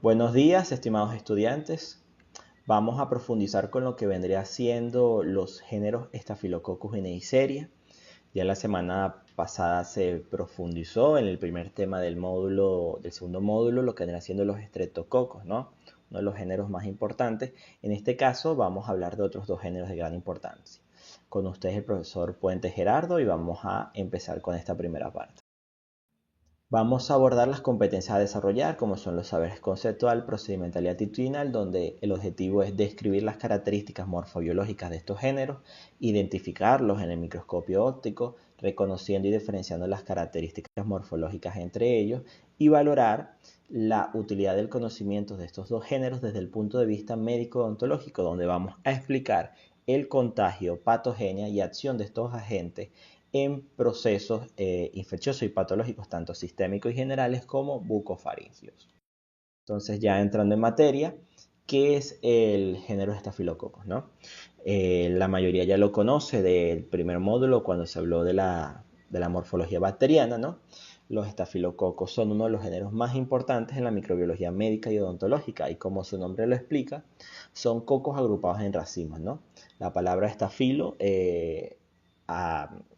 Buenos días, estimados estudiantes. Vamos a profundizar con lo que vendría siendo los géneros Staphylococcus y Neisseria. Ya la semana pasada se profundizó en el primer tema del segundo módulo, lo que vendría siendo los estreptococos, ¿no? Uno de los géneros más importantes. En este caso vamos a hablar de otros dos géneros de gran importancia. Con ustedes el profesor Puente Gerardo y vamos a empezar con esta primera parte. Vamos a abordar las competencias a desarrollar, como son los saberes conceptual, procedimental y actitudinal, donde el objetivo es describir las características morfobiológicas de estos géneros, identificarlos en el microscopio óptico, reconociendo y diferenciando las características morfológicas entre ellos, y valorar la utilidad del conocimiento de estos dos géneros desde el punto de vista médico-odontológico, donde vamos a explicar el contagio, patogenia y acción de estos agentes en procesos infecciosos y patológicos, tanto sistémicos y generales como bucofaringios. Entonces, ya entrando en materia, ¿qué es el género Staphylococcus, ¿no? La mayoría ya lo conoce del primer módulo cuando se habló de la morfología bacteriana, ¿no? Los estafilococos son uno de los géneros más importantes en la microbiología médica y odontológica y como su nombre lo explica, son cocos agrupados en racimos, ¿no? La palabra estafilo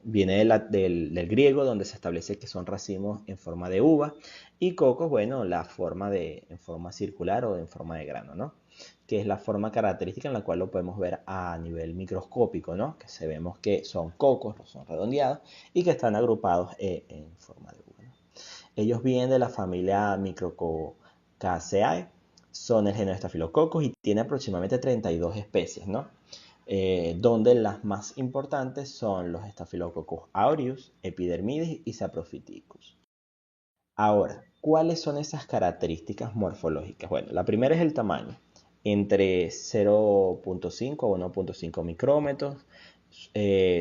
viene del griego, donde se establece que son racimos en forma de uva, y cocos, bueno, en forma circular o en forma de grano, ¿no? Que es la forma característica en la cual lo podemos ver a nivel microscópico, ¿no? Que vemos que son cocos, son redondeados, y que están agrupados en forma de uva, ¿no? Ellos vienen de la familia Micrococaceae, son el género Staphylococcus y tiene aproximadamente 32 especies, ¿no? Donde las más importantes son los Staphylococcus aureus, epidermidis y saprophyticus. Ahora, ¿cuáles son esas características morfológicas? Bueno, la primera es el tamaño, entre 0.5 a 1.5 micrómetros.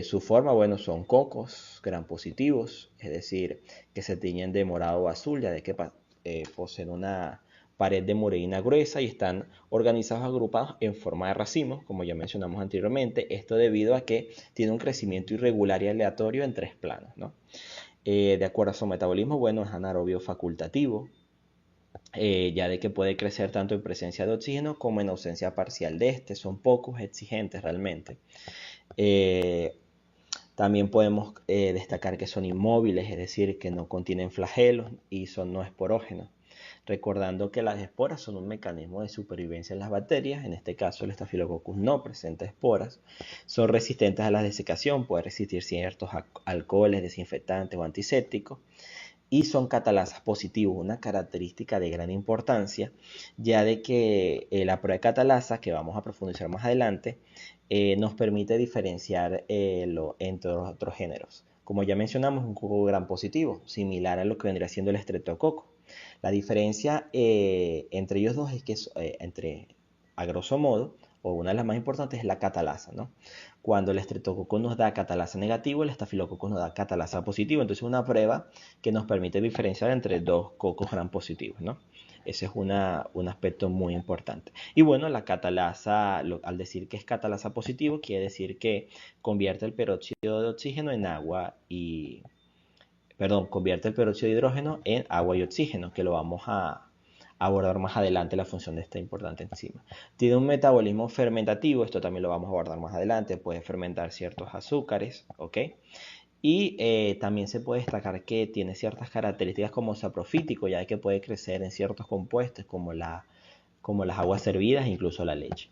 Su forma, bueno, son cocos gram positivos, es decir, que se tiñen de morado o azul, ya de que poseen una pared de mureína gruesa y están organizados, agrupados en forma de racimos, como ya mencionamos anteriormente. Esto debido a que tiene un crecimiento irregular y aleatorio en tres planos, ¿no? De acuerdo a su metabolismo, bueno, es anaerobio facultativo, ya de que puede crecer tanto en presencia de oxígeno como en ausencia parcial de este. Son pocos exigentes realmente. También podemos destacar que son inmóviles, es decir, que no contienen flagelos y son no esporógenos. Recordando que las esporas son un mecanismo de supervivencia en las bacterias, en este caso el Staphylococcus no presenta esporas, son resistentes a la desecación, puede resistir ciertos alcoholes, desinfectantes o antisépticos, y son catalasas positivos, una característica de gran importancia, ya de que la prueba de catalasa, que vamos a profundizar más adelante, nos permite diferenciar entre los otros géneros. Como ya mencionamos, un coco gram positivo, similar a lo que vendría siendo el estreptococo. La diferencia entre ellos dos es que, a grosso modo, o una de las más importantes, es la catalasa, ¿no? Cuando el estreptococo nos da catalasa negativo, el estafilococo nos da catalasa positivo. Entonces es una prueba que nos permite diferenciar entre dos cocos gram positivos, ¿no? Ese es un aspecto muy importante. Y bueno, la catalasa, al decir que es catalasa positivo, quiere decir que convierte el peróxido de oxígeno en agua y... Perdón, convierte el peróxido de hidrógeno en agua y oxígeno, que lo vamos a abordar más adelante la función de esta importante enzima. Tiene un metabolismo fermentativo, esto también lo vamos a abordar más adelante, puede fermentar ciertos azúcares, ¿ok? Y también se puede destacar que tiene ciertas características como saprofítico, ya que puede crecer en ciertos compuestos como las aguas hervidas e incluso la leche.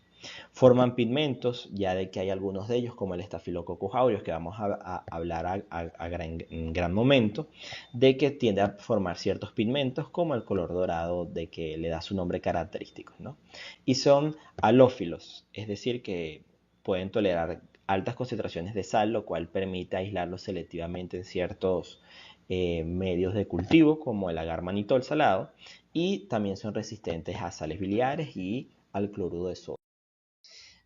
Forman pigmentos, ya de que hay algunos de ellos, como el Staphylococcus aureus, que vamos a hablar en gran momento, de que tiende a formar ciertos pigmentos, como el color dorado, de que le da su nombre característico, ¿no? Y son halófilos, es decir, que pueden tolerar altas concentraciones de sal, lo cual permite aislarlos selectivamente en ciertos medios de cultivo, como el agar manitol salado, y también son resistentes a sales biliares y al cloruro de sodio.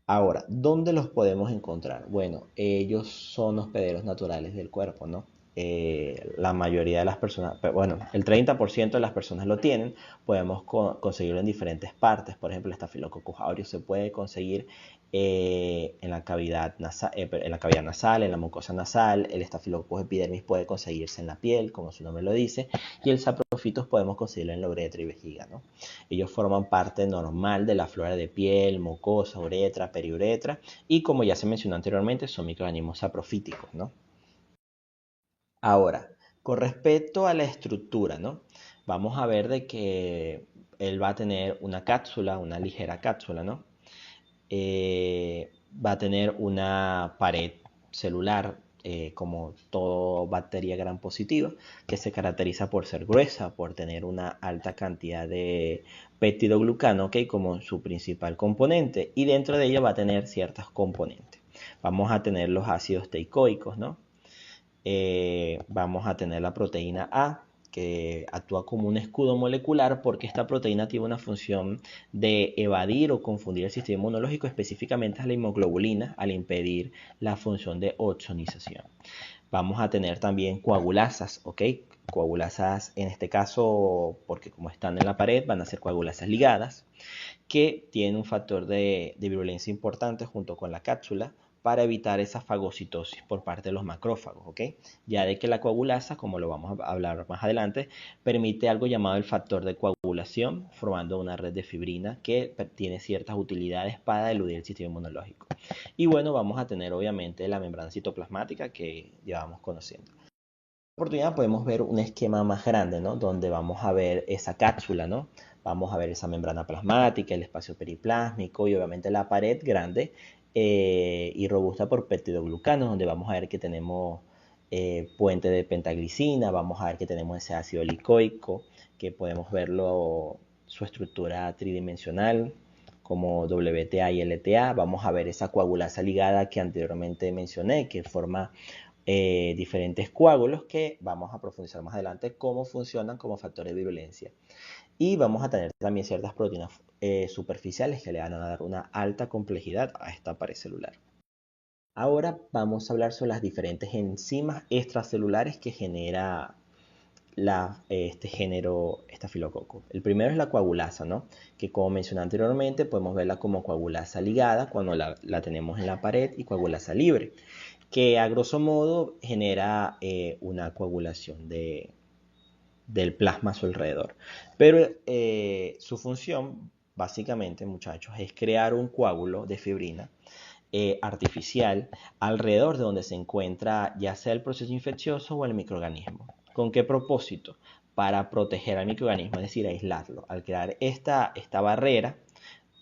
Ahora, ¿dónde los podemos encontrar? Bueno, ellos son hospederos naturales del cuerpo, ¿no? La mayoría de las personas, bueno, el 30% de las personas lo tienen, podemos conseguirlo en diferentes partes. Por ejemplo, el Staphylococcus aureus se puede conseguir en la cavidad nasal, en la mucosa nasal. El Staphylococcus epidermis puede conseguirse en la piel, como su nombre lo dice, y el Saprophytos podemos conseguirlo en la uretra y vejiga, ¿no? Ellos forman parte normal de la flora de piel, mucosa, uretra, periuretra, y como ya se mencionó anteriormente, son microorganismos saprofíticos, ¿no? Ahora, con respecto a la estructura, ¿no? Vamos a ver de que él va a tener una cápsula, una ligera cápsula, ¿no? Va a tener una pared celular, como toda bacteria gram positiva, que se caracteriza por ser gruesa, por tener una alta cantidad de peptidoglucano, ¿ok? Como su principal componente, y dentro de ella va a tener ciertos componentes. Vamos a tener los ácidos teicoicos, ¿no? Vamos a tener la proteína A, que actúa como un escudo molecular porque esta proteína tiene una función de evadir o confundir el sistema inmunológico, específicamente a la inmunoglobulina, al impedir la función de ozonización. Vamos a tener también coagulasas, ¿ok? Coagulasas en este caso, porque como están en la pared, van a ser coagulasas ligadas, que tienen un factor de virulencia importante junto con la cápsula para evitar esa fagocitosis por parte de los macrófagos, ¿ok? Ya de que la coagulasa, como lo vamos a hablar más adelante, permite algo llamado el factor de coagulación, formando una red de fibrina que tiene ciertas utilidades para eludir el sistema inmunológico. Y bueno, vamos a tener obviamente la membrana citoplasmática que llevamos conociendo. En esta oportunidad podemos ver un esquema más grande, ¿no? Donde vamos a ver esa cápsula, ¿no? Vamos a ver esa membrana plasmática, el espacio periplásmico y obviamente la pared grande y robusta por peptidoglucanos, donde vamos a ver que tenemos puente de pentaglicina, vamos a ver que tenemos ese ácido licoico, que podemos verlo, su estructura tridimensional, como WTA y LTA. Vamos a ver esa coagulasa ligada que anteriormente mencioné, que forma diferentes coágulos que vamos a profundizar más adelante cómo funcionan como factores de virulencia. Y vamos a tener también ciertas proteínas superficiales que le van a dar una alta complejidad a esta pared celular. Ahora vamos a hablar sobre las diferentes enzimas extracelulares que genera este género estafilococo. El primero es la coagulasa, ¿no? Que como mencioné anteriormente, podemos verla como coagulasa ligada cuando la tenemos en la pared y coagulasa libre, que a grosso modo genera una coagulación del plasma a su alrededor. Pero su función, básicamente, muchachos, es crear un coágulo de fibrina artificial alrededor de donde se encuentra ya sea el proceso infeccioso o el microorganismo. ¿Con qué propósito? Para proteger al microorganismo, es decir, aislarlo. Al crear esta barrera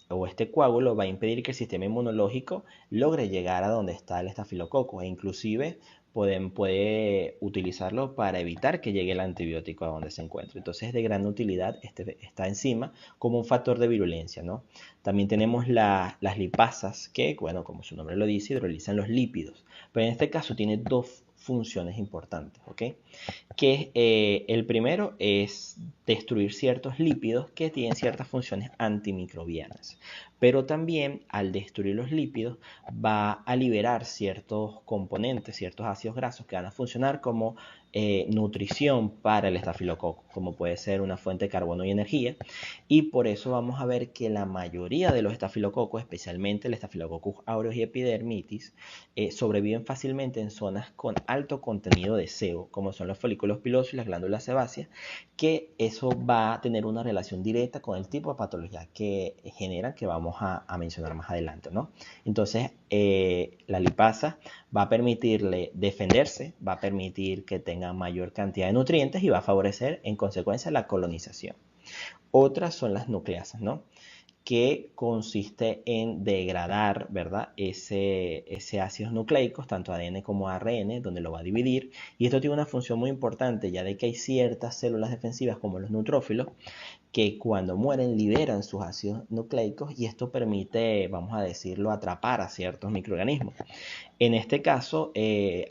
o este coágulo va a impedir que el sistema inmunológico logre llegar a donde está el estafilococo e inclusive puede utilizarlo para evitar que llegue el antibiótico a donde se encuentre. Entonces es de gran utilidad esta enzima como un factor de virulencia, ¿no? También tenemos las lipasas que, bueno, como su nombre lo dice, hidrolizan los lípidos, pero en este caso tiene dos funciones importantes, ¿ok? Que el primero es destruir ciertos lípidos que tienen ciertas funciones antimicrobianas, pero también al destruir los lípidos va a liberar ciertos componentes, ciertos ácidos grasos que van a funcionar como nutrición para el estafilococo, como puede ser una fuente de carbono y energía, y por eso vamos a ver que la mayoría de los estafilococos, especialmente el Staphylococcus aureus y epidermitis, sobreviven fácilmente en zonas con alto contenido de sebo, como son los folículos pilosos y las glándulas sebáceas, que eso va a tener una relación directa con el tipo de patología que generan, que vamos a mencionar más adelante, ¿no? Entonces, la lipasa va a permitirle defenderse, va a permitir que tenga mayor cantidad de nutrientes y va a favorecer en consecuencia la colonización. Otras son las nucleasas, ¿no? Que consiste en degradar, ¿verdad? Ese ácidos nucleicos, tanto ADN como ARN, donde lo va a dividir. Y esto tiene una función muy importante, ya de que hay ciertas células defensivas, como los neutrófilos, que cuando mueren liberan sus ácidos nucleicos y esto permite, vamos a decirlo, atrapar a ciertos microorganismos. En este caso,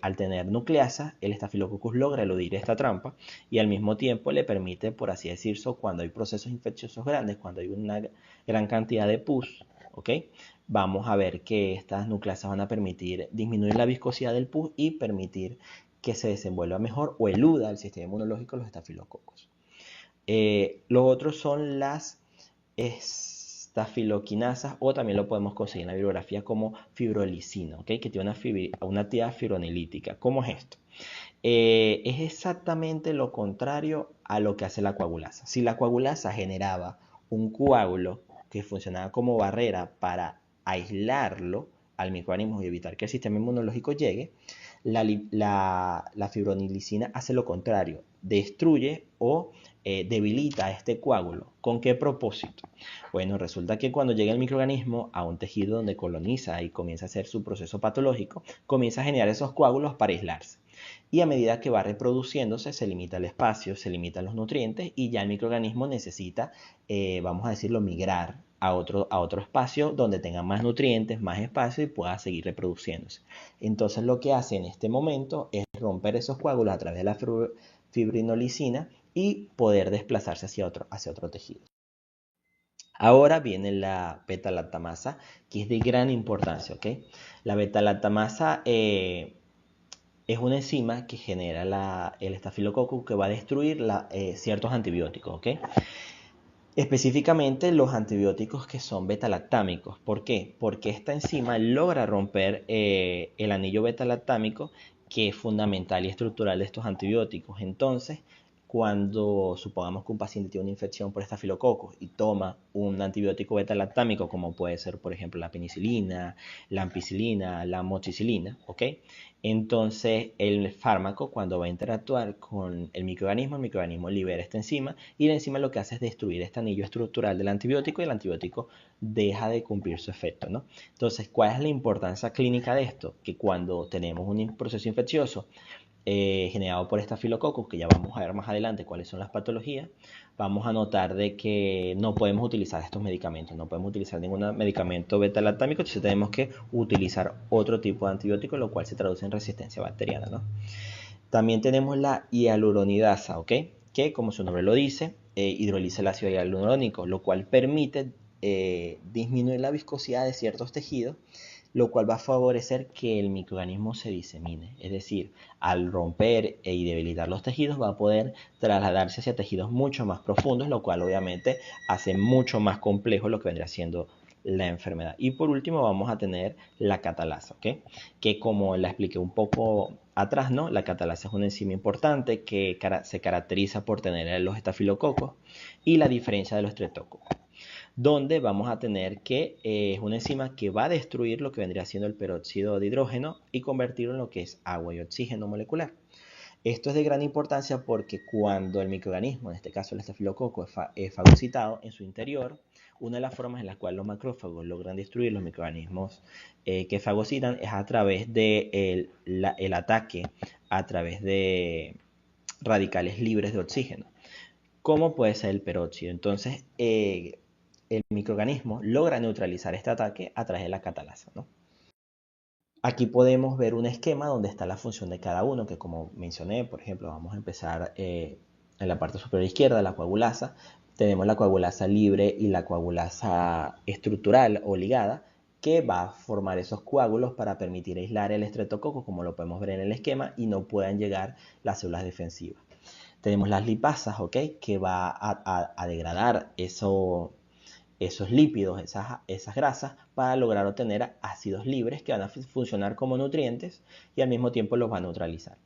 al tener nucleasa, el Staphylococcus logra eludir esta trampa y al mismo tiempo le permite, por así decirlo, cuando hay procesos infecciosos grandes, cuando hay una gran cantidad de pus, ¿ok? Vamos a ver que estas nucleasas van a permitir disminuir la viscosidad del pus y permitir que se desenvuelva mejor o eluda el sistema inmunológico los estafilococos. Los otros son las estafiloquinasas, o también lo podemos conseguir en la bibliografía como fibrolisina, ¿ok? Que tiene una actividad fibronilítica. ¿Cómo es esto? Es exactamente lo contrario a lo que hace la coagulasa. Si la coagulasa generaba un coágulo que funcionaba como barrera para aislarlo al microorganismo y evitar que el sistema inmunológico llegue, la fibronilicina hace lo contrario, destruye o debilita este coágulo. ¿Con qué propósito? Bueno, resulta que cuando llega el microorganismo a un tejido donde coloniza y comienza a hacer su proceso patológico, comienza a generar esos coágulos para aislarse. Y a medida que va reproduciéndose, se limita el espacio, se limitan los nutrientes y ya el microorganismo necesita, vamos a decirlo, migrar a otro espacio donde tenga más nutrientes, más espacio y pueda seguir reproduciéndose. Entonces lo que hace en este momento es romper esos coágulos a través de la fibrinolicina y poder desplazarse hacia otro tejido. Ahora viene la beta-lactamasa, que es de gran importancia, ¿ok? La beta-lactamasa es una enzima que genera el estafilococcus que va a destruir ciertos antibióticos, ¿ok? Específicamente los antibióticos que son beta-lactámicos. ¿Por qué? Porque esta enzima logra romper el anillo beta-lactámico, que es fundamental y estructural de estos antibióticos. Entonces, cuando supongamos que un paciente tiene una infección por estafilococcus y toma un antibiótico beta-lactámico, como puede ser, por ejemplo, la penicilina, la ampicilina, la amoxicilina, ¿ok? Entonces, el fármaco, cuando va a interactuar con el microorganismo libera esta enzima y la enzima lo que hace es destruir este anillo estructural del antibiótico y el antibiótico deja de cumplir su efecto, ¿no? Entonces, ¿cuál es la importancia clínica de esto? Que cuando tenemos un proceso infeccioso generado por estafilococcus, que ya vamos a ver más adelante cuáles son las patologías, vamos a notar de que no podemos utilizar estos medicamentos, no podemos utilizar ningún medicamento beta-lactámico, entonces tenemos que utilizar otro tipo de antibiótico, lo cual se traduce en resistencia bacteriana, ¿no? También tenemos la hialuronidasa, ¿ok? Que como su nombre lo dice, hidroliza el ácido hialurónico, lo cual permite disminuir la viscosidad de ciertos tejidos, lo cual va a favorecer que el microorganismo se disemine. Es decir, al romper y debilitar los tejidos va a poder trasladarse hacia tejidos mucho más profundos, lo cual obviamente hace mucho más complejo lo que vendría siendo la enfermedad. Y por último vamos a tener la catalasa, ¿ok? Que como la expliqué un poco atrás, ¿no? La catalasa es una enzima importante que se caracteriza por tener los estafilococos y la diferencia de los estreptococos, donde vamos a tener que es una enzima que va a destruir lo que vendría siendo el peróxido de hidrógeno y convertirlo en lo que es agua y oxígeno molecular. Esto es de gran importancia porque cuando el microorganismo, en este caso el estafilococo, es fagocitado en su interior, una de las formas en las cuales los macrófagos logran destruir los microorganismos que fagocitan es a través del el ataque a través de radicales libres de oxígeno, como puede ser el peróxido. Entonces, el microorganismo logra neutralizar este ataque a través de la catalasa, ¿no? Aquí podemos ver un esquema donde está la función de cada uno, que como mencioné, por ejemplo, vamos a empezar en la parte superior izquierda, la coagulasa. Tenemos la coagulasa libre y la coagulasa estructural o ligada, que va a formar esos coágulos para permitir aislar el estreptococo, como lo podemos ver en el esquema, y no puedan llegar las células defensivas. Tenemos las lipasas, ¿ok? Que va a degradar esos lípidos, esas grasas, para lograr obtener ácidos libres que van a funcionar como nutrientes y al mismo tiempo los va a neutralizar.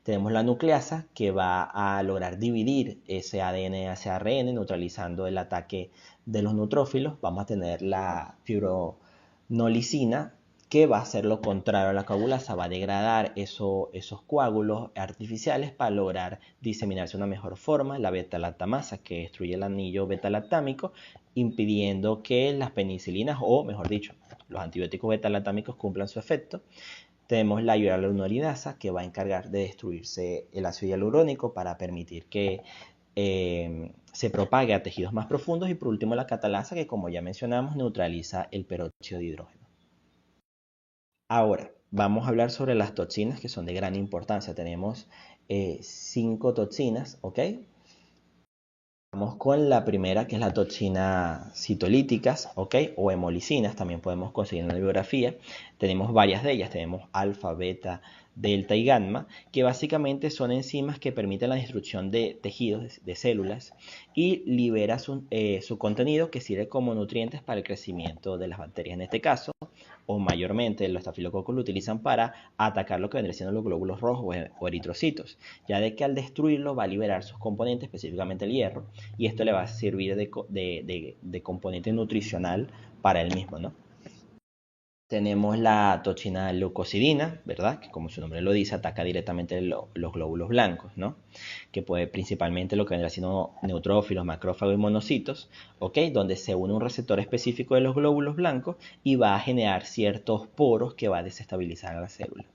Tenemos la nucleasa que va a lograr dividir ese ADN hacia ARN, neutralizando el ataque de los neutrófilos. Vamos a tener la fibronolicina, que va a hacer lo contrario a la coagulasa, va a degradar esos coágulos artificiales para lograr diseminarse de una mejor forma. La beta-lactamasa, que destruye el anillo beta-lactámico, impidiendo que las penicilinas, o mejor dicho, los antibióticos beta-lactámicos cumplan su efecto. Tenemos la hialuronidasa, que va a encargar de destruirse el ácido hialurónico para permitir que se propague a tejidos más profundos. Y por último la catalasa, que como ya mencionamos neutraliza el peróxido de hidrógeno. Ahora, vamos a hablar sobre las toxinas, que son de gran importancia. Tenemos 5 toxinas, ¿ok? Vamos con la primera, que es la toxina citolíticas, ¿ok? O hemolicinas, también podemos conseguir en la bibliografía. Tenemos varias de ellas, tenemos alfa, beta, delta y gamma, que básicamente son enzimas que permiten la destrucción de tejidos, de células, y libera su contenido que sirve como nutrientes para el crecimiento de las bacterias. En este caso, o mayormente los estafilococos lo utilizan para atacar lo que vendrían siendo los glóbulos rojos o eritrocitos, ya de que al destruirlo va a liberar sus componentes, específicamente el hierro, y esto le va a servir de componente nutricional para él mismo, ¿no? Tenemos la toxina leucocidina, ¿verdad? Que como su nombre lo dice, ataca directamente los glóbulos blancos, ¿no? Que puede principalmente lo que vendrá siendo neutrófilos, macrófagos y monocitos, ¿ok? Donde se une un receptor específico de los glóbulos blancos y va a generar ciertos poros que va a desestabilizar a la célula.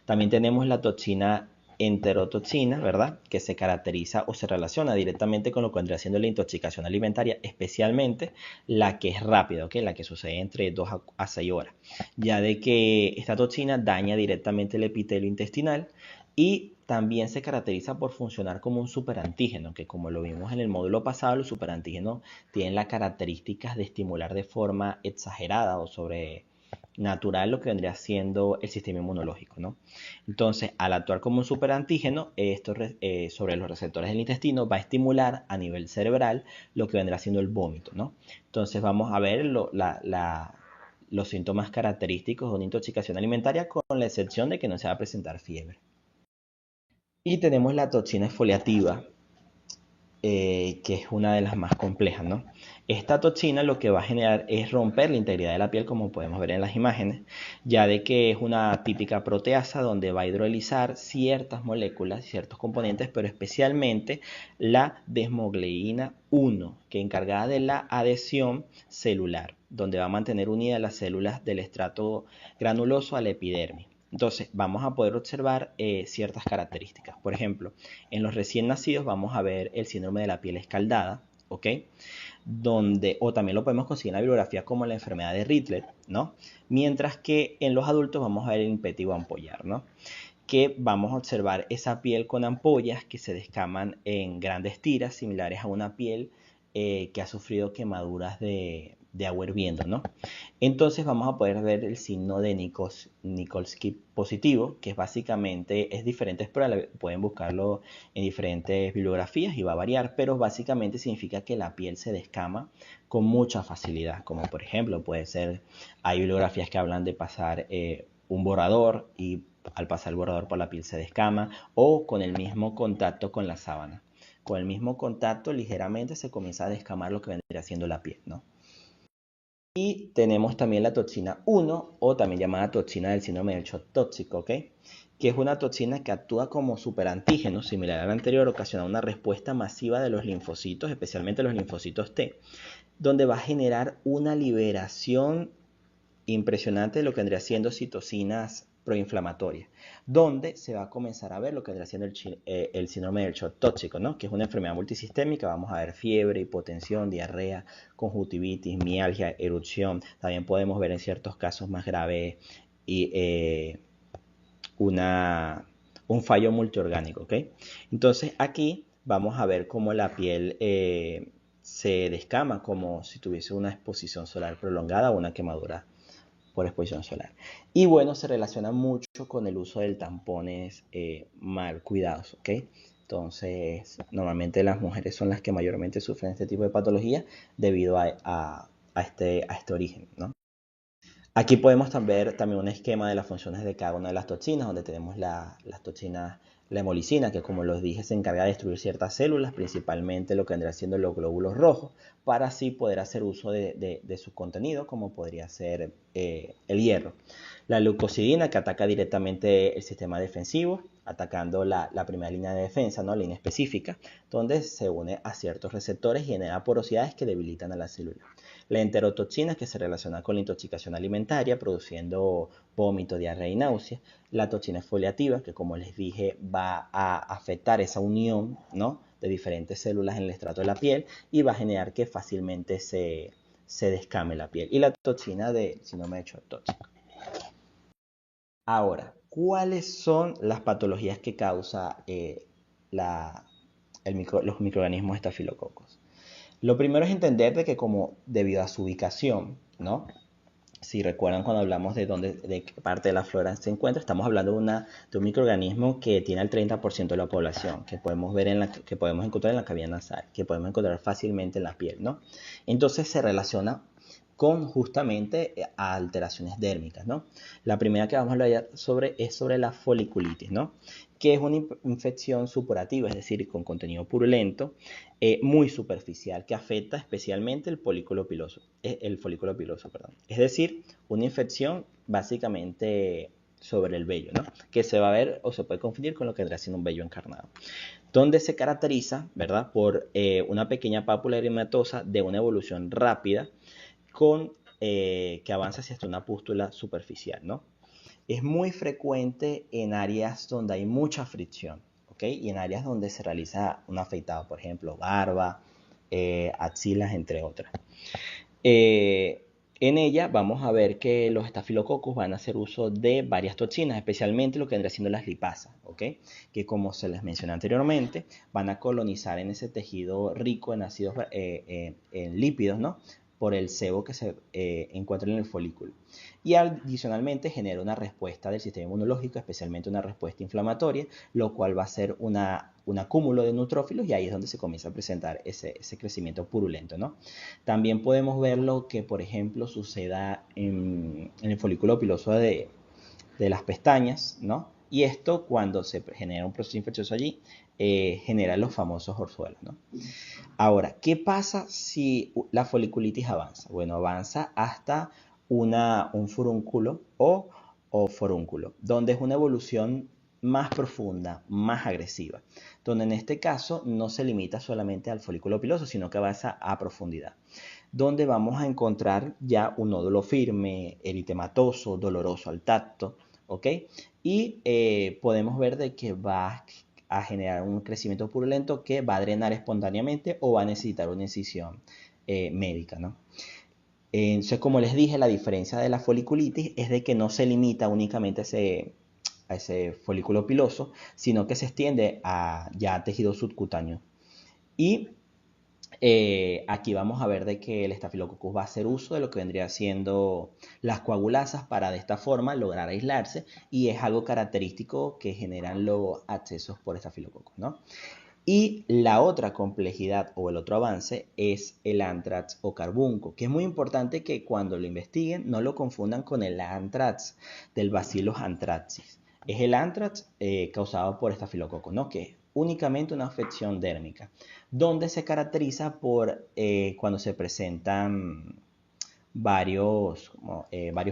También tenemos la toxina enterotoxina, ¿verdad? Que se caracteriza o se relaciona directamente con lo que vendría siendo la intoxicación alimentaria, especialmente la que es rápida, ¿ok? La que sucede entre 2 a 6 horas, ya de que esta toxina daña directamente el epitelio intestinal y también se caracteriza por funcionar como un superantígeno, que como lo vimos en el módulo pasado, los superantígenos tienen las características de estimular de forma exagerada o sobrenatural lo que vendría siendo el sistema inmunológico, ¿no? Entonces, al actuar como un superantígeno, esto sobre los receptores del intestino va a estimular a nivel cerebral lo que vendrá siendo el vómito, ¿no? Entonces vamos a ver los síntomas característicos de una intoxicación alimentaria, con la excepción de que no se va a presentar fiebre. Y tenemos la toxina exfoliativa, que es una de las más complejas, ¿no? Esta toxina lo que va a generar es romper la integridad de la piel, como podemos ver en las imágenes, ya de que es una típica proteasa donde va a hidrolizar ciertas moléculas, ciertos componentes, pero especialmente la desmogleína 1, que es encargada de la adhesión celular, donde va a mantener unidas las células del estrato granuloso a la epidermis. Entonces, vamos a poder observar ciertas características. Por ejemplo, en los recién nacidos vamos a ver el síndrome de la piel escaldada, ¿ok? O también lo podemos conseguir en la bibliografía como la enfermedad de Rittler, ¿no? Mientras que en los adultos vamos a ver el impétigo ampollar, ¿no? Que vamos a observar esa piel con ampollas que se descaman en grandes tiras, similares a una piel que ha sufrido quemaduras de agua hirviendo, ¿no? Entonces vamos a poder ver el signo de Nikolsky positivo, que es diferente, pero pueden buscarlo en diferentes bibliografías y va a variar, pero básicamente significa que la piel se descama con mucha facilidad, como por ejemplo puede ser, hay bibliografías que hablan de pasar un borrador y al pasar el borrador por la piel se descama, o con el mismo contacto con la sábana. Con el mismo contacto ligeramente se comienza a descamar lo que vendría siendo la piel, ¿no? Y tenemos también la toxina 1, o también llamada toxina del síndrome del shock tóxico, ¿ok? Que es una toxina que actúa como superantígeno, similar al anterior, ocasionando una respuesta masiva de los linfocitos, especialmente los linfocitos T, donde va a generar una liberación impresionante de lo que vendría siendo citocinas proinflamatorias, donde se va a comenzar a ver lo que vendría siendo el síndrome del shock tóxico, ¿no? Que es una enfermedad multisistémica. Vamos a ver fiebre, hipotensión, diarrea, conjuntivitis, mialgia, erupción. También podemos ver en ciertos casos más graves y, un fallo multiorgánico, ¿ok? Entonces aquí vamos a ver cómo la piel se descama, como si tuviese una exposición solar prolongada o una quemadura por exposición solar. Y bueno, se relaciona mucho con el uso de tampones mal cuidados, ¿ok? Entonces, normalmente las mujeres son las que mayormente sufren este tipo de patología debido a este origen, ¿no? Aquí podemos ver también un esquema de las funciones de cada una de las toxinas, donde tenemos las toxinas, la hemolicina, que como los dije se encarga de destruir ciertas células, principalmente lo que vendrá siendo los glóbulos rojos, para así poder hacer uso de su contenido, como podría ser el hierro. La leucocidina, que ataca directamente el sistema defensivo, atacando la primera línea de defensa, ¿no? Línea específica, donde se une a ciertos receptores y genera porosidades que debilitan a la célula. La enterotoxina, que se relaciona con la intoxicación alimentaria, produciendo vómito, diarrea y náusea. La toxina exfoliativa, que como les dije va a afectar esa unión, ¿no?, de diferentes células en el estrato de la piel y va a generar que fácilmente se descame la piel. Y la toxina de síndrome de shock tóxico. Ahora, ¿cuáles son las patologías que causa los microorganismos estafilococos? Lo primero es entender de que como debido a su ubicación, ¿no? Si recuerdan cuando hablamos de qué parte de la flora se encuentra, estamos hablando de un microorganismo que tiene el 30% de la población, que podemos ver que podemos encontrar en la cavidad nasal, que podemos encontrar fácilmente en la piel, ¿no? Entonces se relaciona con justamente alteraciones dérmicas, ¿no? La primera que vamos a hablar sobre es sobre la foliculitis, ¿no? Que es una infección supurativa, es decir, con contenido purulento, muy superficial, que afecta especialmente el folículo piloso, perdón. Es decir, una infección básicamente sobre el vello, ¿no? Que se va a ver o se puede confundir con lo que vendrá siendo un vello encarnado, donde se caracteriza, ¿verdad?, por una pequeña pápula eritematosa de una evolución rápida que avanza hacia una pústula superficial, ¿no? Es muy frecuente en áreas donde hay mucha fricción, ¿ok? Y en áreas donde se realiza un afeitado, por ejemplo, barba, axilas, entre otras. Eh, en ella vamos a ver que los estafilococos van a hacer uso de varias toxinas, especialmente lo que vendrá siendo las lipasas, ¿ok? Que como se les mencioné anteriormente, van a colonizar en ese tejido rico en ácidos, en lípidos, ¿no? Por el sebo que se encuentra en el folículo. Y adicionalmente genera una respuesta del sistema inmunológico, especialmente una respuesta inflamatoria, lo cual va a ser un acúmulo de neutrófilos y ahí es donde se comienza a presentar ese crecimiento purulento, ¿no? También podemos ver lo que, por ejemplo, suceda en el folículo piloso de las pestañas, ¿no? Y esto, cuando se genera un proceso infeccioso allí, genera los famosos orzuelos, ¿no? Ahora, ¿qué pasa si la foliculitis avanza? Bueno, avanza hasta un furúnculo o forúnculo, donde es una evolución más profunda, más agresiva, donde en este caso no se limita solamente al folículo piloso, sino que avanza a profundidad, donde vamos a encontrar ya un nódulo firme, eritematoso, doloroso al tacto, ¿ok? Y podemos ver de que va a generar un crecimiento purulento que va a drenar espontáneamente o va a necesitar una incisión médica, ¿no? Entonces, como les dije, la diferencia de la foliculitis es de que no se limita únicamente a ese folículo piloso, sino que se extiende a ya tejido subcutáneo. Y aquí vamos a ver de que el Staphylococcus va a hacer uso de lo que vendría siendo las coagulasas para de esta forma lograr aislarse, y es algo característico que generan los accesos por Staphylococcus, ¿no? Y la otra complejidad o el otro avance es el anthrax o carbunco, que es muy importante que cuando lo investiguen no lo confundan con el anthrax del Bacillus anthracis. Es el anthrax causado por Staphylococcus, ¿no? Que es únicamente una afección dérmica, donde se caracteriza por cuando se presentan varios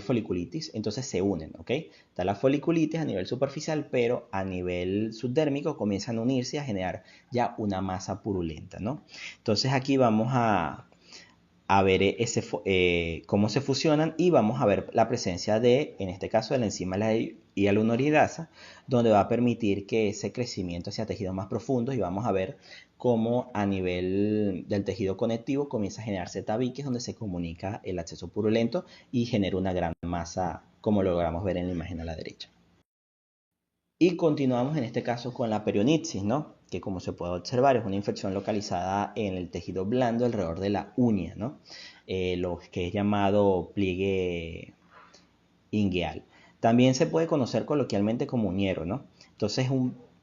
foliculitis, entonces se unen, ¿ok? Está la foliculitis a nivel superficial, pero a nivel subdérmico comienzan a unirse y a generar ya una masa purulenta, ¿no? Entonces aquí vamos a ver cómo se fusionan, y vamos a ver la presencia en este caso, de la enzima hialuronidasa, donde va a permitir que ese crecimiento hacia tejidos más profundos, y vamos a ver cómo a nivel del tejido conectivo comienza a generarse tabiques donde se comunica el acceso purulento y genera una gran masa, como logramos ver en la imagen a la derecha. Y continuamos en este caso con la perionipsis, ¿no? Que como se puede observar es una infección localizada en el tejido blando alrededor de la uña, ¿no? Lo que es llamado pliegue ingueal. También se puede conocer coloquialmente como uñero, ¿no? Entonces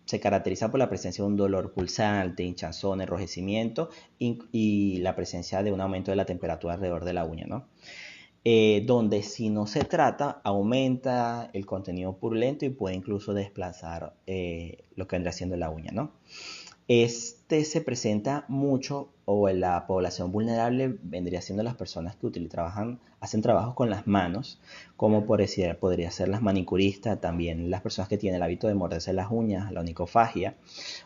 se caracteriza por la presencia de un dolor pulsante, hinchazón, enrojecimiento y la presencia de un aumento de la temperatura alrededor de la uña, ¿no? Donde si no se trata, aumenta el contenido purulento y puede incluso desplazar lo que vendrá siendo la uña, ¿no? Este se presenta mucho, o en la población vulnerable vendría siendo las personas que hacen trabajos con las manos, como podría ser las manicuristas, también las personas que tienen el hábito de morderse las uñas, la onicofagia,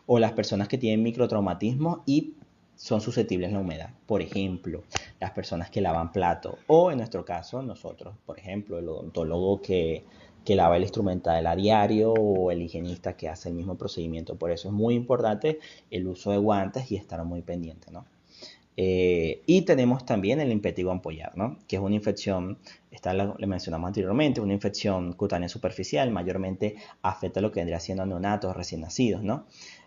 o las personas que tienen microtraumatismo y son susceptibles a la humedad. Por ejemplo, las personas que lavan plato, o en nuestro caso, nosotros, por ejemplo, el odontólogo que lava el instrumental a diario, o el higienista que hace el mismo procedimiento. Por eso es muy importante el uso de guantes y estar muy pendiente, ¿no? Y tenemos también el impetigo ampollar, ¿no? Que es una infección, le mencionamos anteriormente, una infección cutánea superficial, mayormente afecta a lo que vendría siendo a neonatos recién nacidos, ¿no?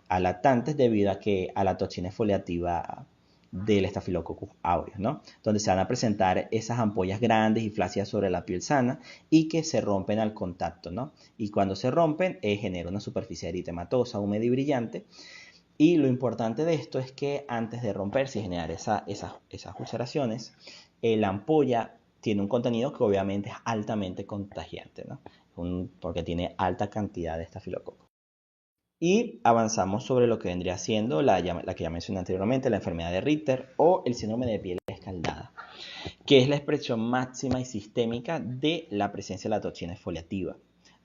A lactantes, debido a la toxina exfoliativa del Staphylococcus aureus, ¿no? Donde se van a presentar esas ampollas grandes y flácidas sobre la piel sana y que se rompen al contacto, ¿no? Y cuando se rompen, genera una superficie eritematosa, húmeda y brillante. Y lo importante de esto es que antes de romperse y generar esas ulceraciones, la ampolla tiene un contenido que obviamente es altamente contagiante, ¿no? Porque tiene alta cantidad de estafilococo. Y avanzamos sobre lo que vendría siendo la que ya mencioné anteriormente, la enfermedad de Ritter o el síndrome de piel escaldada, que es la expresión máxima y sistémica de la presencia de la toxina exfoliativa,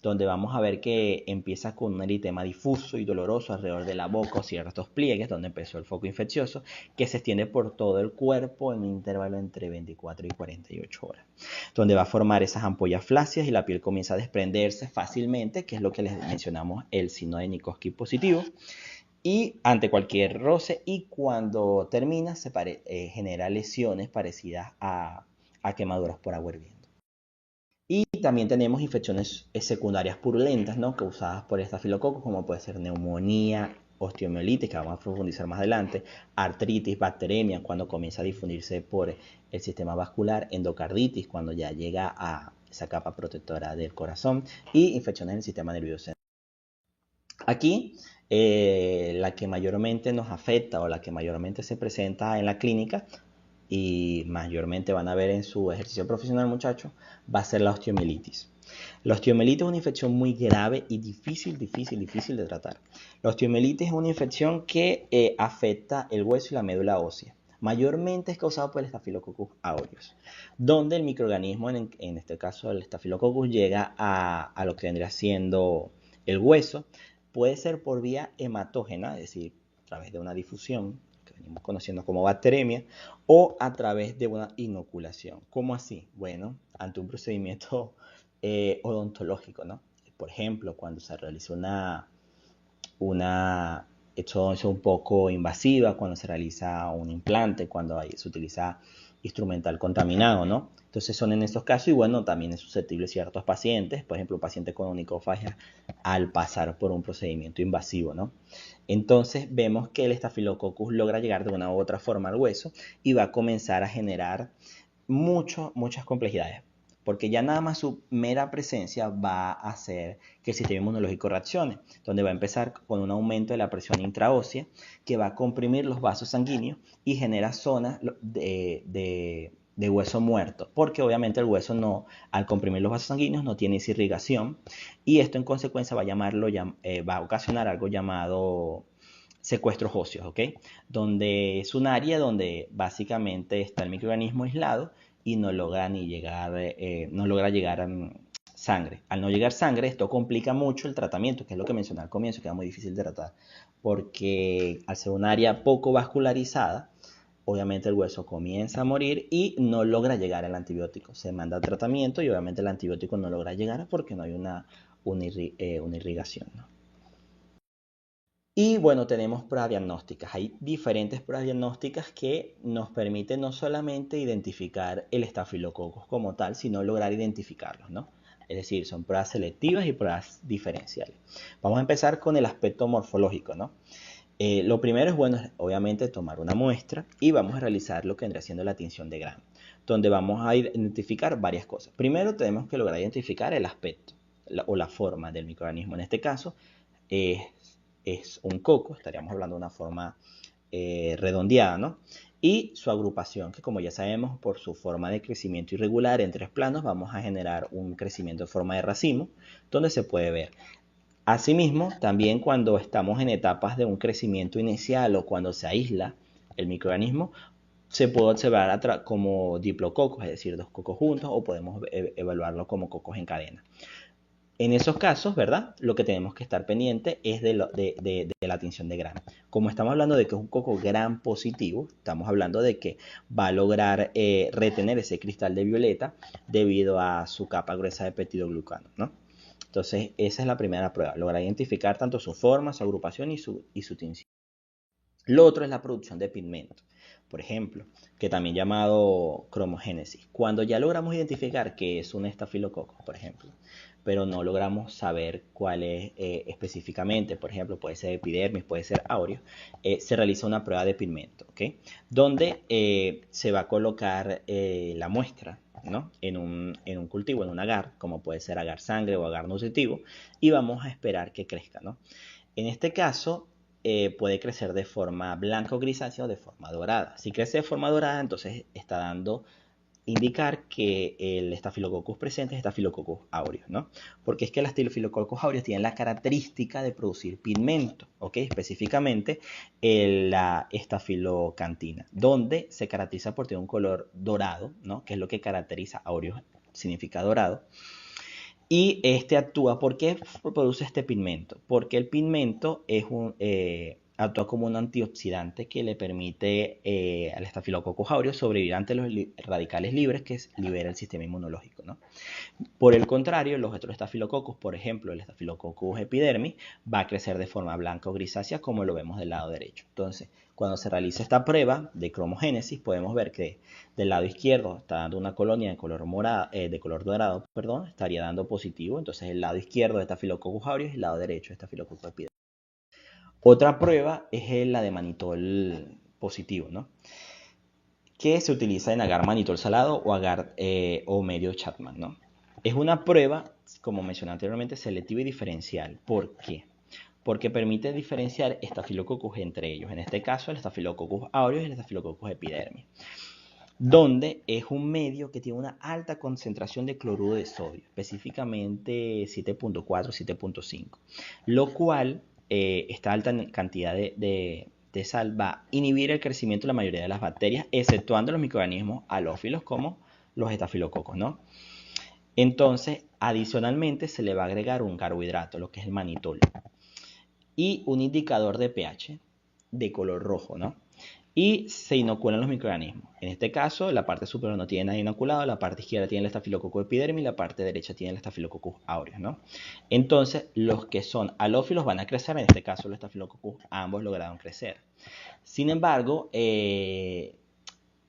donde vamos a ver que empieza con un eritema difuso y doloroso alrededor de la boca o ciertos pliegues, donde empezó el foco infeccioso, que se extiende por todo el cuerpo en un intervalo entre 24 y 48 horas, donde va a formar esas ampollas flácidas y la piel comienza a desprenderse fácilmente, que es lo que les mencionamos, el signo de Nikolsky positivo, y ante cualquier roce, y cuando termina genera lesiones parecidas a quemaduras por agua hirviendo. Y también tenemos infecciones secundarias purulentas, ¿no? Causadas por estafilococos, como puede ser neumonía, osteomielitis, que vamos a profundizar más adelante, artritis, bacteremia, cuando comienza a difundirse por el sistema vascular, endocarditis, cuando ya llega a esa capa protectora del corazón, y infecciones del sistema nervioso. Aquí, la que mayormente nos afecta o la que mayormente se presenta en la clínica y mayormente van a ver en su ejercicio profesional, muchachos, va a ser la osteomielitis. La osteomielitis es una infección muy grave y difícil de tratar. La osteomielitis es una infección que afecta el hueso y la médula ósea. Mayormente es causado por el Staphylococcus aureus, donde el microorganismo, en este caso el Staphylococcus, llega a lo que vendría siendo el hueso. Puede ser por vía hematógena, es decir, a través de una difusión, que venimos conociendo como bacteremia, o a través de una inoculación. ¿Cómo así? Bueno, ante un procedimiento odontológico, ¿no? Por ejemplo, cuando se realiza una es un poco invasiva, cuando se realiza un implante, cuando se utiliza instrumental contaminado, ¿no? Entonces son en estos casos, y bueno, también es susceptible ciertos pacientes, por ejemplo, un paciente con onicofagia, al pasar por un procedimiento invasivo, ¿no? Entonces vemos que el Staphylococcus logra llegar de una u otra forma al hueso y va a comenzar a generar muchas complejidades, porque ya nada más su mera presencia va a hacer que el sistema inmunológico reaccione, donde va a empezar con un aumento de la presión intraósea que va a comprimir los vasos sanguíneos y genera zonas de hueso muerto, porque obviamente el hueso no, al comprimir los vasos sanguíneos, no tiene esa irrigación, y esto en consecuencia va a ocasionar algo llamado secuestros óseos, ¿ok? Donde es un área donde básicamente está el microorganismo aislado y no logra llegar a sangre. Al no llegar sangre, esto complica mucho el tratamiento, que es lo que mencioné al comienzo, que era muy difícil de tratar, porque al ser un área poco vascularizada, obviamente el hueso comienza a morir y no logra llegar al antibiótico. Se manda tratamiento y obviamente el antibiótico no logra llegar porque no hay una irrigación, ¿no? Y bueno, tenemos pruebas diagnósticas. Hay diferentes pruebas diagnósticas que nos permiten no solamente identificar el estafilococcus como tal, sino lograr identificarlos, ¿no? Es decir, son pruebas selectivas y pruebas diferenciales. Vamos a empezar con el aspecto morfológico, ¿no? Lo primero es, bueno, obviamente tomar una muestra y vamos a realizar lo que vendría siendo la tinción de Gram, donde vamos a identificar varias cosas. Primero tenemos que lograr identificar el aspecto o la forma del microorganismo. En este caso, es un coco, estaríamos hablando de una forma redondeada, ¿no? Y su agrupación, que como ya sabemos, por su forma de crecimiento irregular en tres planos, vamos a generar un crecimiento en forma de racimo, donde se puede ver. Asimismo, también cuando estamos en etapas de un crecimiento inicial o cuando se aísla el microorganismo, se puede observar como diplococos, es decir, dos cocos juntos, o podemos evaluarlo como cocos en cadena. En esos casos, ¿verdad? Lo que tenemos que estar pendiente es de la tinción de Gram. Como estamos hablando de que es un coco Gram positivo, estamos hablando de que va a lograr retener ese cristal de violeta debido a su capa gruesa de peptidoglucano, ¿no? Entonces, esa es la primera prueba, lograr identificar tanto su forma, su agrupación y su tinción. Lo otro es la producción de pigmentos, por ejemplo, que también llamado cromogénesis. Cuando ya logramos identificar que es un estafilococo, por ejemplo, pero no logramos saber cuál es específicamente. Por ejemplo, puede ser epidermis, puede ser áureo. Se realiza una prueba de pigmento, ¿ok? Donde se va a colocar la muestra, ¿no? en un cultivo, en un agar, como puede ser agar sangre o agar nutritivo, y vamos a esperar que crezca, ¿no? En este caso, puede crecer de forma blanca o grisácea o de forma dorada. Si crece de forma dorada, entonces está dando indicar que el Staphylococcus presente es Staphylococcus aureus, ¿no? Porque es que el Staphylococcus aureus tiene la característica de producir pigmento, ¿ok? Específicamente la estafilocantina, donde se caracteriza por tener un color dorado, ¿no? Que es lo que caracteriza aureus, significa dorado. Y este actúa, ¿por qué produce este pigmento? Porque el pigmento actúa como un antioxidante que le permite al Staphylococcus aureus sobrevivir ante los radicales libres que libera el sistema inmunológico, ¿no? Por el contrario, los otros estafilococcus, por ejemplo, el Staphylococcus epidermis, va a crecer de forma blanca o grisácea, como lo vemos del lado derecho. Entonces, cuando se realiza esta prueba de cromogénesis, podemos ver que del lado izquierdo está dando una colonia de color dorado, estaría dando positivo. Entonces, el lado izquierdo de Staphylococcus aureus y el lado derecho de Staphylococcus epidermis. Otra prueba es la de manitol positivo, ¿no? Que se utiliza en agar manitol salado o agar o medio Chapman, ¿no? Es una prueba, como mencioné anteriormente, selectiva y diferencial. ¿Por qué? Porque permite diferenciar estafilococcus entre ellos. En este caso, el Staphylococcus aureus y el Staphylococcus epidermis, donde es un medio que tiene una alta concentración de cloruro de sodio, específicamente 7.4, 7.5, lo cual esta alta cantidad de sal va a inhibir el crecimiento de la mayoría de las bacterias, exceptuando los microorganismos halófilos como los estafilococos, ¿no? Entonces, adicionalmente se le va a agregar un carbohidrato, lo que es el manitol, y un indicador de pH de color rojo, ¿no? Y se inoculan los microorganismos. En este caso, la parte superior no tiene nada inoculado, la parte izquierda tiene el Staphylococcus epidermis y la parte derecha tiene el Staphylococcus aureus, ¿no? Entonces, los que son halófilos van a crecer, en este caso los Staphylococcus ambos lograron crecer. Sin embargo,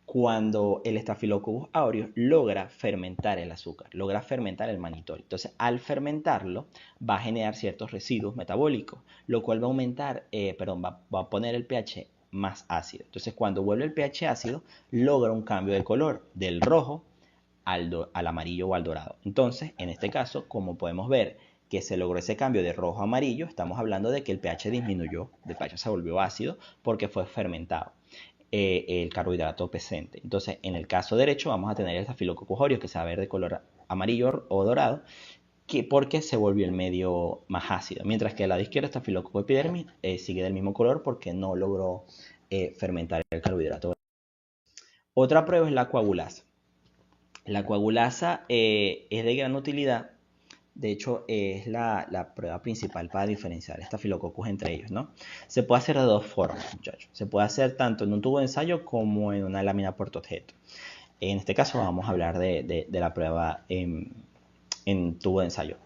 cuando el Staphylococcus aureus logra fermentar el azúcar, logra fermentar el manitol. Entonces, al fermentarlo, va a generar ciertos residuos metabólicos, lo cual va a aumentar, va a poner el pH más ácido. Entonces, cuando vuelve el pH ácido, logra un cambio de color del rojo al amarillo o al dorado. Entonces, en este caso, como podemos ver que se logró ese cambio de rojo a amarillo, estamos hablando de que el pH disminuyó, el pH se volvió ácido porque fue fermentado el carbohidrato presente. Entonces, en el caso derecho vamos a tener el Staphylococcus aureus que se va a ver de color amarillo o dorado, porque se volvió el medio más ácido, mientras que el lado izquierdo, Staphylococcus epidermis, sigue del mismo color porque no logró fermentar el carbohidrato. Otra prueba es la coagulasa. La coagulasa es de gran utilidad. De hecho, es la prueba principal para diferenciar estafilococcus entre ellos, ¿no? Se puede hacer de dos formas, muchachos. Se puede hacer tanto en un tubo de ensayo como en una lámina portaobjeto. En este caso vamos a hablar de la prueba en tubo de ensayo.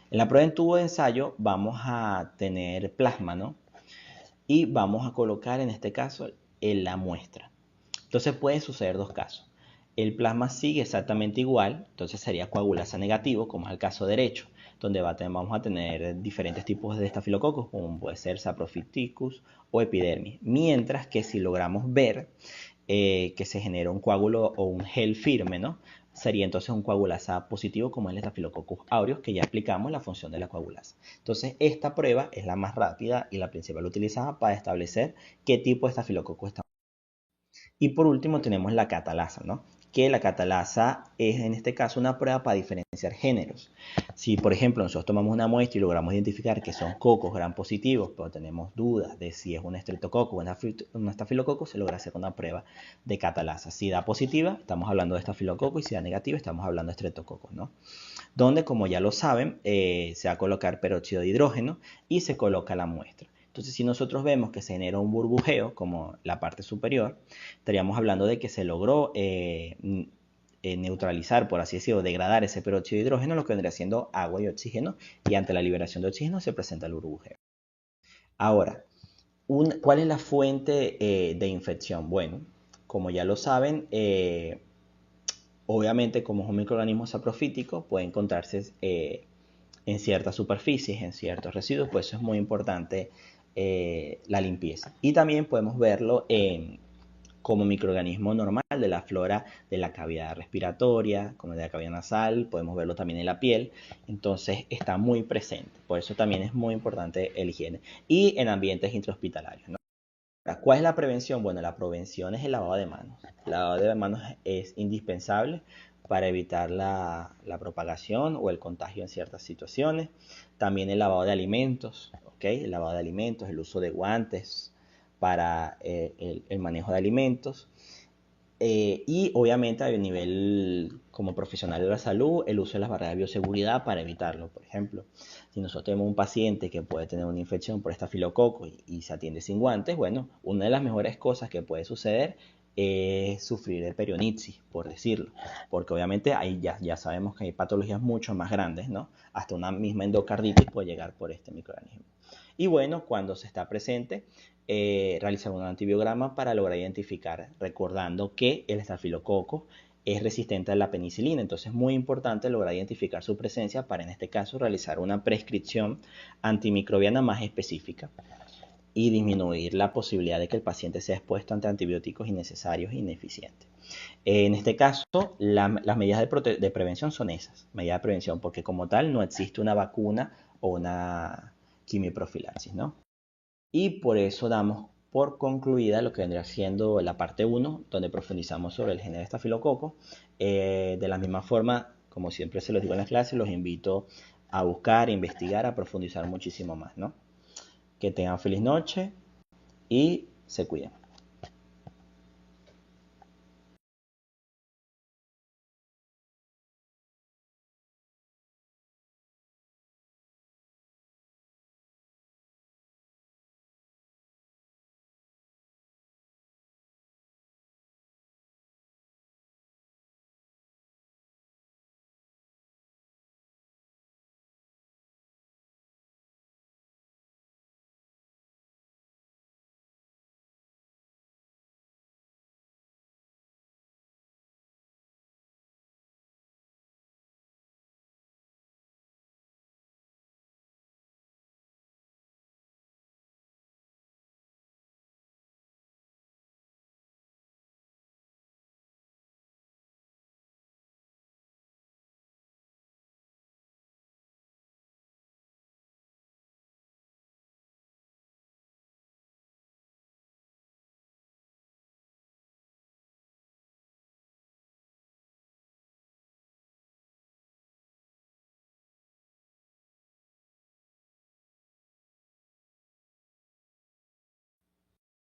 En la prueba en tubo de ensayo vamos a tener plasma, ¿no? Y vamos a colocar en este caso en la muestra. Entonces puede suceder dos casos. El plasma sigue exactamente igual, entonces sería coagulasa negativo, como es el caso derecho, donde vamos a tener diferentes tipos de estafilococos, como puede ser Saprophyticus o epidermis. Mientras que si logramos ver que se genera un coágulo o un gel firme, ¿no? Sería entonces un coagulasa positivo, como es el Staphylococcus aureus, que ya explicamos la función de la coagulasa. Entonces, esta prueba es la más rápida y la principal utilizada para establecer qué tipo de estafilococo estamos. Y por último tenemos la catalasa, ¿no? Que la catalasa es en este caso una prueba para diferenciar géneros. Si por ejemplo nosotros tomamos una muestra y logramos identificar que son cocos gram positivos, pero tenemos dudas de si es un estreptococo o un estafilococo, se logra hacer una prueba de catalasa. Si da positiva, estamos hablando de estafilococo, y si da negativa, estamos hablando de estreptococo, ¿no? Donde, como ya lo saben, se va a colocar peróxido de hidrógeno y se coloca la muestra. Entonces, si nosotros vemos que se genera un burbujeo, como la parte superior, estaríamos hablando de que se logró neutralizar, por así decirlo, degradar ese peróxido de hidrógeno, lo que vendría siendo agua y oxígeno, y ante la liberación de oxígeno se presenta el burbujeo. Ahora, ¿cuál es la fuente de infección? Bueno, como ya lo saben, obviamente como es un microorganismo saprofítico, puede encontrarse en ciertas superficies, en ciertos residuos, pues eso es muy importante la limpieza. Y también podemos verlo como microorganismo normal de la flora de la cavidad respiratoria, como de la cavidad nasal, podemos verlo también en la piel, entonces está muy presente, por eso también es muy importante el higiene. Y en ambientes intrahospitalarios, ¿no? ¿Cuál es la prevención? Bueno, la prevención es el lavado de manos. El lavado de manos es indispensable para evitar la propagación o el contagio en ciertas situaciones. También el lavado de alimentos, ¿ok? El lavado de alimentos, el uso de guantes para el manejo de alimentos. Y obviamente a nivel como profesional de la salud, el uso de las barreras de bioseguridad para evitarlo. Por ejemplo, si nosotros tenemos un paciente que puede tener una infección por estafilococo y se atiende sin guantes, bueno, una de las mejores cosas que puede suceder es sufrir de perionitis, por decirlo, porque obviamente ahí ya sabemos que hay patologías mucho más grandes, ¿no? Hasta una misma endocarditis puede llegar por este microorganismo. Y bueno, cuando se está presente, realizar un antibiograma para lograr identificar, recordando que el estafilococo es resistente a la penicilina, entonces es muy importante lograr identificar su presencia para en este caso realizar una prescripción antimicrobiana más específica y disminuir la posibilidad de que el paciente sea expuesto ante antibióticos innecesarios e ineficientes. En este caso, las medidas de prevención son esas, medidas de prevención, porque como tal no existe una vacuna o una quimioprofilaxis, ¿no? Y por eso damos por concluida lo que vendría siendo la parte 1, donde profundizamos sobre el género estafilococo. De la misma forma, como siempre se los digo en las clases, los invito a buscar, a investigar, a profundizar muchísimo más, ¿no? Que tengan feliz noche y se cuiden.